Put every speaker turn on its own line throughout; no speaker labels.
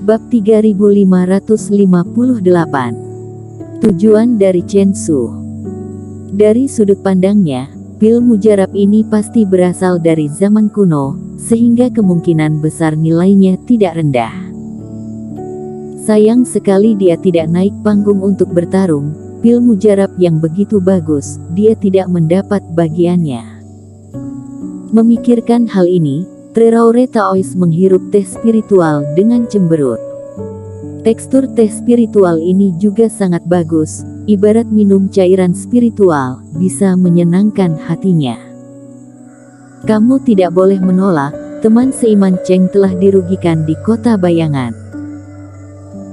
Bab 3558. Tujuan dari Chen Su. Dari sudut pandangnya, pil mujarab ini pasti berasal dari zaman kuno, sehingga kemungkinan besar nilainya tidak rendah. Sayang sekali dia tidak naik panggung untuk bertarung. Pil mujarab yang begitu bagus, dia tidak mendapat bagiannya. Memikirkan hal ini, Traore Taois menghirup teh spiritual dengan cemberut. Tekstur teh spiritual ini juga sangat bagus, ibarat minum cairan spiritual, bisa menyenangkan hatinya. Kamu tidak boleh menolak, teman seiman Cheng telah dirugikan di kota bayangan.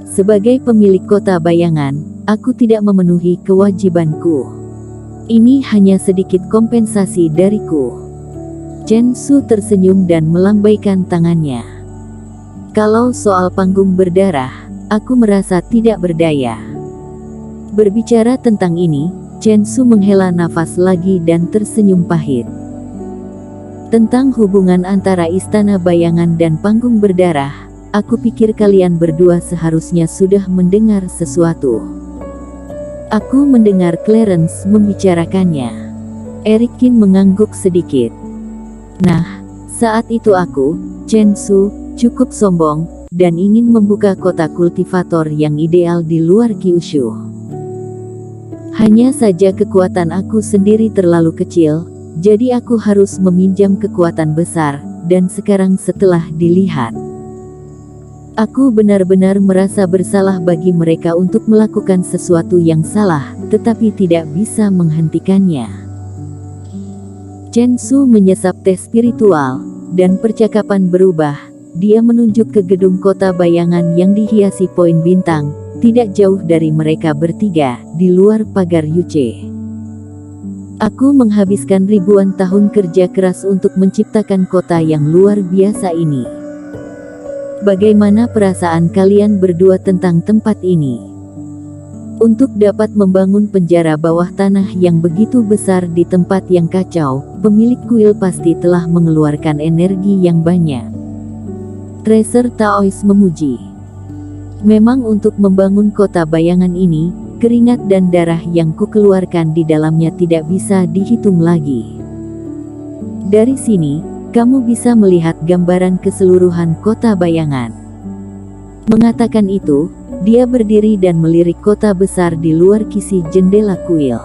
Sebagai pemilik kota bayangan, aku tidak memenuhi kewajibanku. Ini hanya sedikit kompensasi dariku. Chen Su tersenyum dan melambaikan tangannya. Kalau soal panggung berdarah, aku merasa tidak berdaya. Berbicara tentang ini, Chen Su menghela nafas lagi dan tersenyum pahit. Tentang hubungan antara istana bayangan dan panggung berdarah, aku pikir kalian berdua seharusnya sudah mendengar sesuatu. Aku mendengar Clarence membicarakannya. Erikin mengangguk sedikit. Nah, saat itu aku, Chen Su, cukup sombong, dan ingin membuka kota kultivator yang ideal di luar Kyushu. Hanya saja kekuatan aku sendiri terlalu kecil, jadi aku harus meminjam kekuatan besar, dan sekarang setelah dilihat, aku benar-benar merasa bersalah bagi mereka untuk melakukan sesuatu yang salah, tetapi tidak bisa menghentikannya. Chen Su menyesap teh spiritual, dan percakapan berubah. Dia menunjuk ke gedung kota bayangan yang dihiasi poin bintang, tidak jauh dari mereka bertiga, di luar pagar Yuce. Aku menghabiskan ribuan tahun kerja keras untuk menciptakan kota yang luar biasa ini. Bagaimana perasaan kalian berdua tentang tempat ini? Untuk dapat membangun penjara bawah tanah yang begitu besar di tempat yang kacau, pemilik kuil pasti telah mengeluarkan energi yang banyak. Tracer Taois memuji. Memang untuk membangun kota bayangan ini, keringat dan darah yang kukeluarkan di dalamnya tidak bisa dihitung lagi. Dari sini, kamu bisa melihat gambaran keseluruhan kota bayangan. Mengatakan itu, dia berdiri dan melirik kota besar di luar kisi jendela kuil.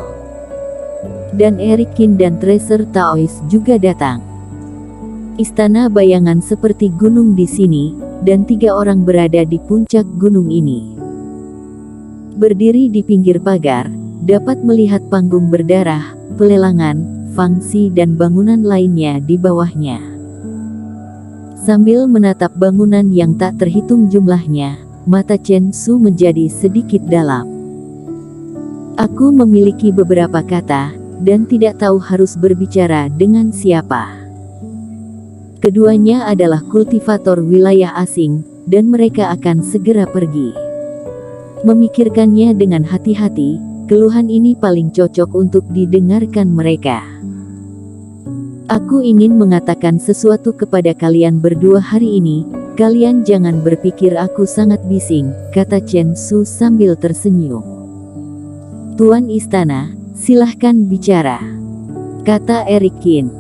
Dan Erikin dan Tracer Taois juga datang. Istana bayangan seperti gunung di sini, dan 3 orang berada di puncak gunung ini. Berdiri di pinggir pagar, dapat melihat panggung berdarah, pelelangan, fangsi dan bangunan lainnya di bawahnya. Sambil menatap bangunan yang tak terhitung jumlahnya, mata Chen Su menjadi sedikit dalam. Aku memiliki beberapa kata, dan tidak tahu harus berbicara dengan siapa. Keduanya adalah kultivator wilayah asing, dan mereka akan segera pergi. Memikirkannya dengan hati-hati, keluhan ini paling cocok untuk didengarkan mereka. Aku ingin mengatakan sesuatu kepada kalian berdua hari ini. Kalian jangan berpikir aku sangat bising, kata Chen Su sambil tersenyum. Tuan Istana, silahkan bicara, kata Erikin.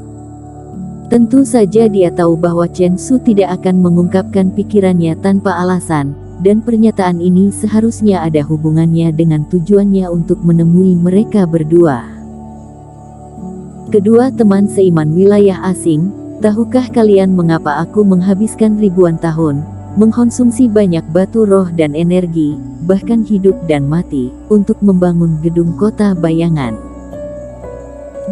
Tentu saja dia tahu bahwa Chen Su tidak akan mengungkapkan pikirannya tanpa alasan, dan pernyataan ini seharusnya ada hubungannya dengan tujuannya untuk menemui mereka berdua. Kedua teman seiman wilayah asing, tahukah kalian mengapa aku menghabiskan ribuan tahun, mengkonsumsi banyak batu roh dan energi, bahkan hidup dan mati, untuk membangun gedung kota bayangan?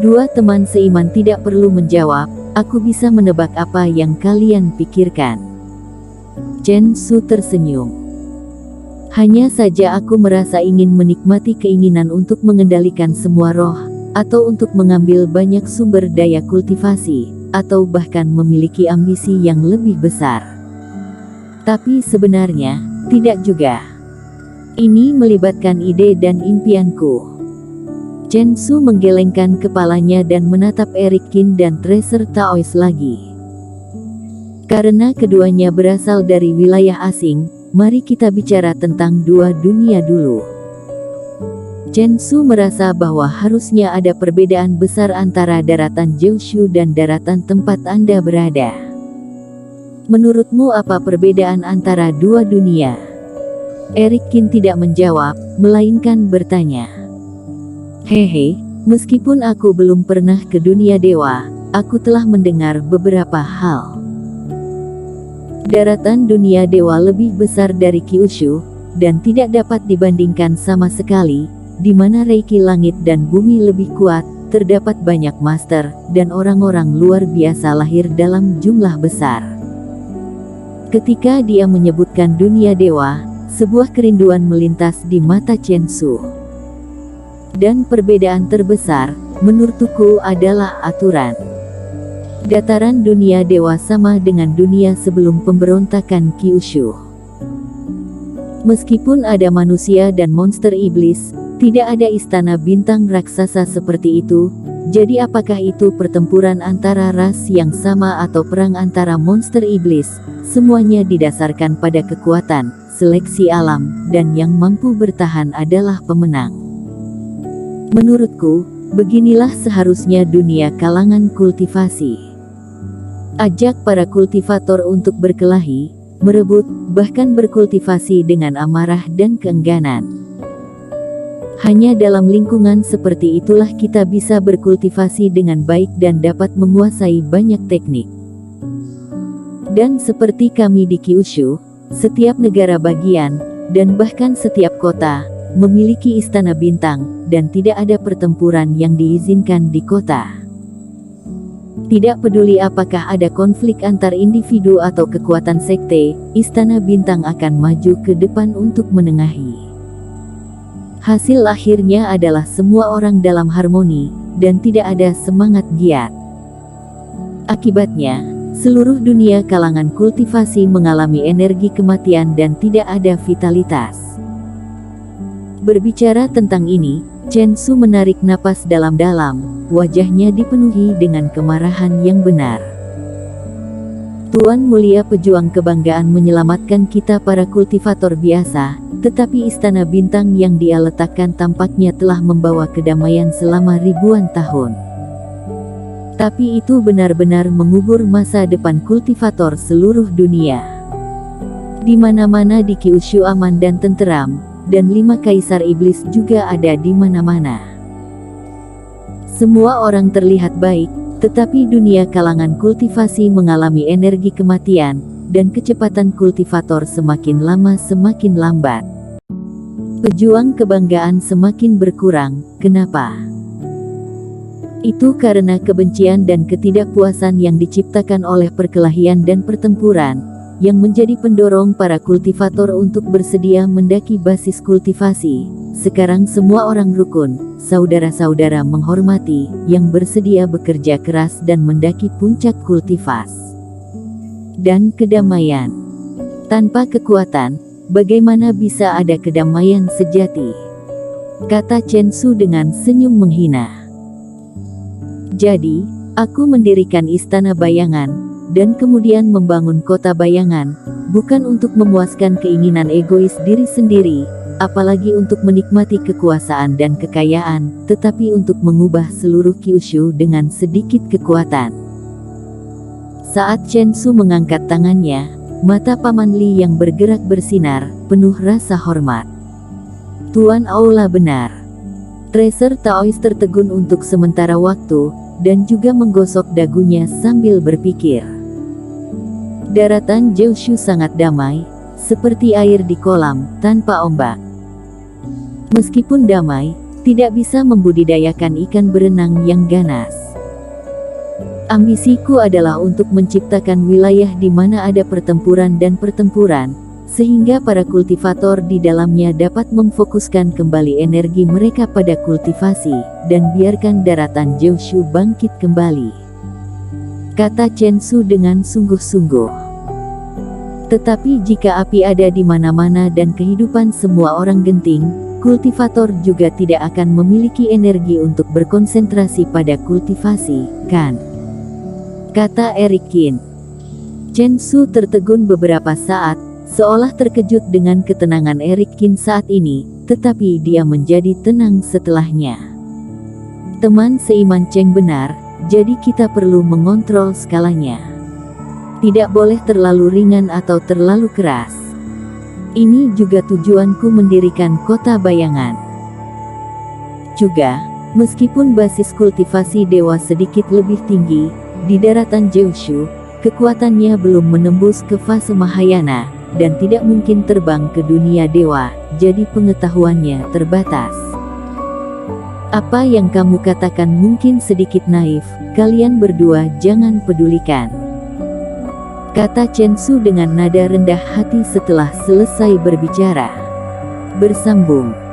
Dua teman seiman tidak perlu menjawab, aku bisa menebak apa yang kalian pikirkan. Chen Su tersenyum. Hanya saja aku merasa ingin menikmati keinginan untuk mengendalikan semua roh, atau untuk mengambil banyak sumber daya kultivasi, atau bahkan memiliki ambisi yang lebih besar. Tapi sebenarnya, tidak juga. Ini melibatkan ide dan impianku. Chen Su menggelengkan kepalanya dan menatap Erikin dan Tracer Taois lagi. Karena keduanya berasal dari wilayah asing, mari kita bicara tentang dua dunia dulu. Chen Su merasa bahwa harusnya ada perbedaan besar antara daratan Jiushu dan daratan tempat Anda berada. Menurutmu apa perbedaan antara dua dunia? Eric Qin tidak menjawab, melainkan bertanya. Hehe, meskipun aku belum pernah ke dunia dewa, aku telah mendengar beberapa hal. Daratan dunia dewa lebih besar dari Kyushu, dan tidak dapat dibandingkan sama sekali, di mana reiki langit dan bumi lebih kuat, terdapat banyak master, dan orang-orang luar biasa lahir dalam jumlah besar. Ketika dia menyebutkan dunia dewa, sebuah kerinduan melintas di mata Chen Su. Dan perbedaan terbesar, menurutku adalah aturan. Dataran dunia dewa sama dengan dunia sebelum pemberontakan Kyushu. Meskipun ada manusia dan monster iblis, tidak ada istana bintang raksasa seperti itu. Jadi apakah itu pertempuran antara ras yang sama atau perang antara monster iblis? Semuanya didasarkan pada kekuatan, seleksi alam, dan yang mampu bertahan adalah pemenang. Menurutku, beginilah seharusnya dunia kalangan kultivasi. Ajak para kultivator untuk berkelahi, merebut, bahkan berkultivasi dengan amarah dan keengganan. Hanya dalam lingkungan seperti itulah kita bisa berkultivasi dengan baik dan dapat menguasai banyak teknik. Dan seperti kami di Kyushu, setiap negara bagian, dan bahkan setiap kota, memiliki istana bintang, dan tidak ada pertempuran yang diizinkan di kota. Tidak peduli apakah ada konflik antar individu atau kekuatan sekte, istana bintang akan maju ke depan untuk menengahi. Hasil akhirnya adalah semua orang dalam harmoni, dan tidak ada semangat giat. Akibatnya, seluruh dunia kalangan kultivasi mengalami energi kematian dan tidak ada vitalitas. Berbicara tentang ini, Chen Su menarik napas dalam-dalam, wajahnya dipenuhi dengan kemarahan yang benar. Tuan Mulia, pejuang kebanggaan menyelamatkan kita para kultivator biasa, tetapi istana bintang yang dia letakkan tampaknya telah membawa kedamaian selama ribuan tahun. Tapi itu benar-benar mengubur masa depan kultivator seluruh dunia. Di mana-mana di Kyushu aman dan tenteram, dan 5 kaisar iblis juga ada di mana-mana. Semua orang terlihat baik, tetapi dunia kalangan kultivasi mengalami energi kematian, dan kecepatan kultivator semakin lama semakin lambat. Pejuang kebanggaan semakin berkurang. Kenapa? Itu karena kebencian dan ketidakpuasan yang diciptakan oleh perkelahian dan pertempuran, yang menjadi pendorong para kultivator untuk bersedia mendaki basis kultivasi. Sekarang semua orang rukun, saudara-saudara menghormati, yang bersedia bekerja keras dan mendaki puncak kultivas. Dan kedamaian. Tanpa kekuatan, bagaimana bisa ada kedamaian sejati? Kata Chen Su dengan senyum menghina. Jadi, aku mendirikan istana bayangan, dan kemudian membangun kota bayangan, bukan untuk memuaskan keinginan egois diri sendiri, apalagi untuk menikmati kekuasaan dan kekayaan, tetapi untuk mengubah seluruh Kyushu dengan sedikit kekuatan. Saat Chen Su mengangkat tangannya, mata Paman Li yang bergerak bersinar, penuh rasa hormat. Tuan Aula benar. Tracer Taois tertegun untuk sementara waktu, dan juga menggosok dagunya sambil berpikir. Daratan Jiushu sangat damai, seperti air di kolam, tanpa ombak. Meskipun damai, tidak bisa membudidayakan ikan berenang yang ganas. Ambisiku adalah untuk menciptakan wilayah di mana ada pertempuran dan pertempuran, sehingga para kultivator di dalamnya dapat memfokuskan kembali energi mereka pada kultivasi, dan biarkan daratan Jiushu bangkit kembali. Kata Chen Su dengan sungguh-sungguh. Tetapi jika api ada di mana-mana dan kehidupan semua orang genting, kultivator juga tidak akan memiliki energi untuk berkonsentrasi pada kultivasi, kan? Kata Eric Qin. Chen Su tertegun beberapa saat, Seolah terkejut dengan ketenangan Erik Kin saat ini, tetapi dia menjadi tenang setelahnya. Teman seiman Cheng benar, jadi kita perlu mengontrol skalanya. Tidak boleh terlalu ringan atau terlalu keras. Ini juga tujuanku mendirikan kota bayangan. Juga, meskipun basis kultivasi dewa sedikit lebih tinggi, di daratan Jeushu, kekuatannya belum menembus ke fase Mahayana, dan tidak mungkin terbang ke dunia dewa, jadi pengetahuannya terbatas. Apa yang kamu katakan mungkin sedikit naif, kalian berdua jangan pedulikan. Kata Chen Su dengan nada rendah hati setelah selesai berbicara. Bersambung.